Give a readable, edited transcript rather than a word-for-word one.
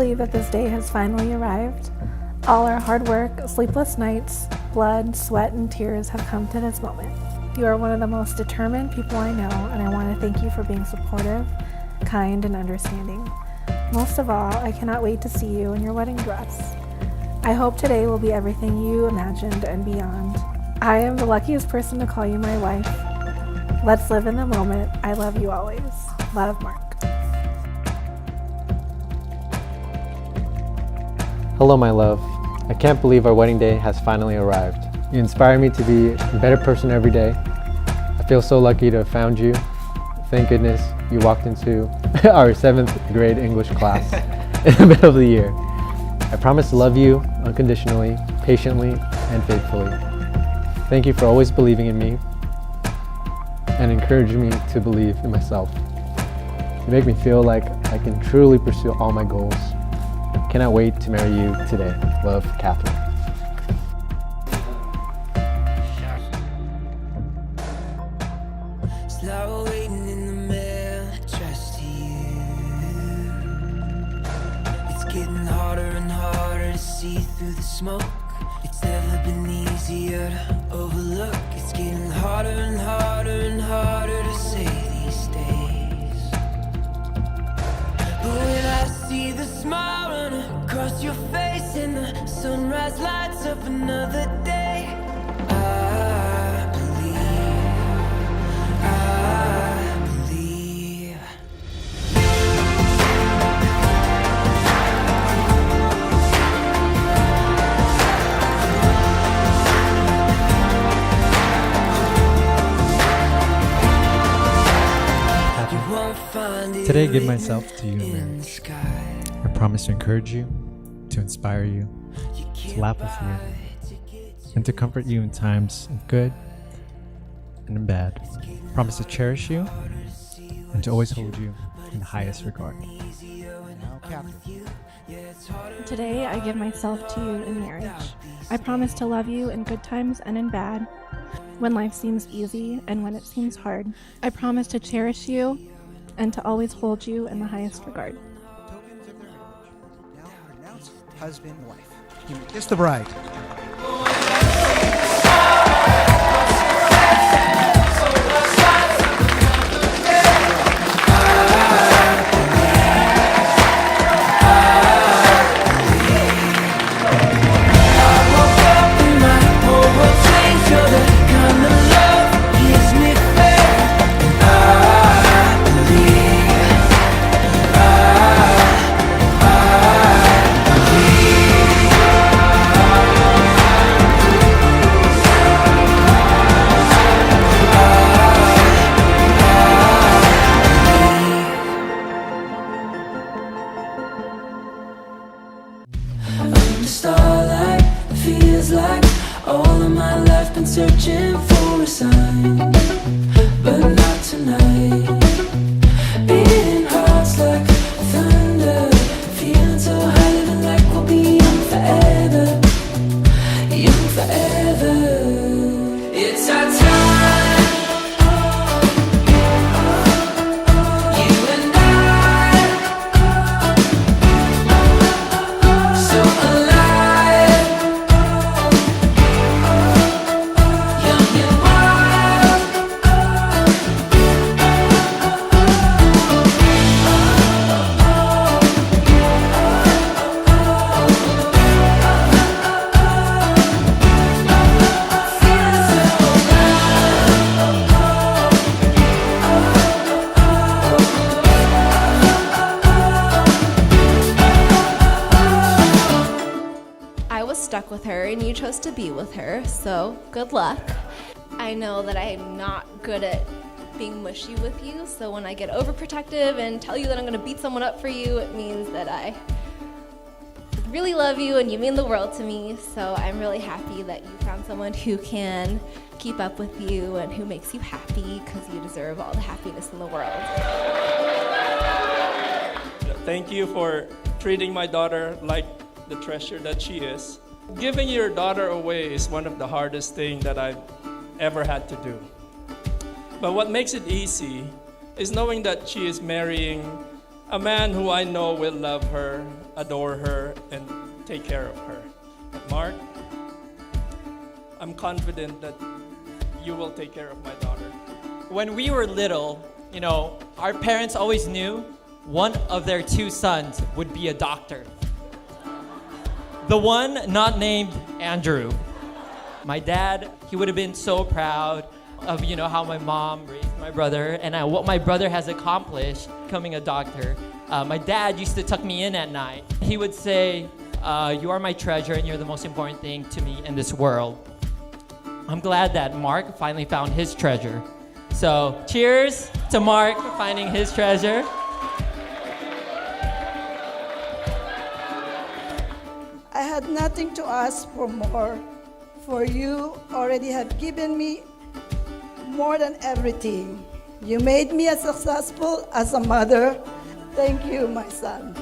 believe that this day has finally arrived. All our hard work, sleepless nights, blood, sweat, and tears have come to this moment. You are one of the most determined people I know, and I want to thank you for being supportive, kind, and understanding. Most of all, I cannot wait to see you in your wedding dress. I hope today will be everything you imagined and beyond. I am the luckiest person to call you my wife. Let's live in the moment. I love you always. Love, Mark. Hello, my love. I can't believe our wedding day has finally arrived. You inspire me to be a better person every day. I feel so lucky to have found you. Thank goodness you walked into our 7th grade English class in the middle of the year. I promise to love you unconditionally, patiently, and faithfully. Thank you for always believing in me and encouraging me to believe in myself. You make me feel like I can truly pursue all my goals. Cannot wait to marry you today. Love, Katherine. Slow waiting in the mail, trust you. It's getting harder and harder to see through the smoke. It's never been easier to overlook. It's getting harder and harder and harder to say these days. But when I see the smile run across your face and the sunrise lights up another day, I believe. Today I give myself to you in marriage. I promise to encourage you, to inspire you, to laugh with you, and to comfort you in times of good and in bad. I promise to cherish you and to always hold you in the highest regard. Today, I give myself to you in marriage. I promise to love you in good times and in bad, when life seems easy and when it seems hard. I promise to cherish you and to always hold you in the highest regard. Tokens of their marriage. Now pronounce husband and wife. You may kiss the bride. Starlight feels like all of my life been searching for a sign, but not tonight. Beating hearts like thunder, feeling so high, living like we'll be young forever, young forever. It's our time, you and I, so alive, young and wild. I was stuck with her and you chose to be with her, so good luck. I know that I'm not good at being mushy with you, so when I get overprotective and tell you that I'm gonna beat someone up for you, it means that I really love you and you mean the world to me, so I'm really happy that you found someone who can keep up with you and who makes you happy, because you deserve all the happiness in the world. Thank you for treating my daughter like the treasure that she is. Giving your daughter away is one of the hardest things that I've ever had to do. But what makes it easy is knowing that she is marrying A man who I know will love her, adore her, and take care of her. Mark, I'm confident that you will take care of my daughter. When we were little, our parents always knew one of their two sons would be a doctor. The one not named Andrew. My dad, he would have been so proud of how my mom raised my brother and what my brother has accomplished becoming a doctor. My dad used to tuck me in at night. He would say, you are my treasure and you're the most important thing to me in this world. I'm glad that Mark finally found his treasure. So cheers to Mark for finding his treasure. I had nothing to ask for more, for you already have given me more than everything. You made me as successful as a mother. Thank you, my son.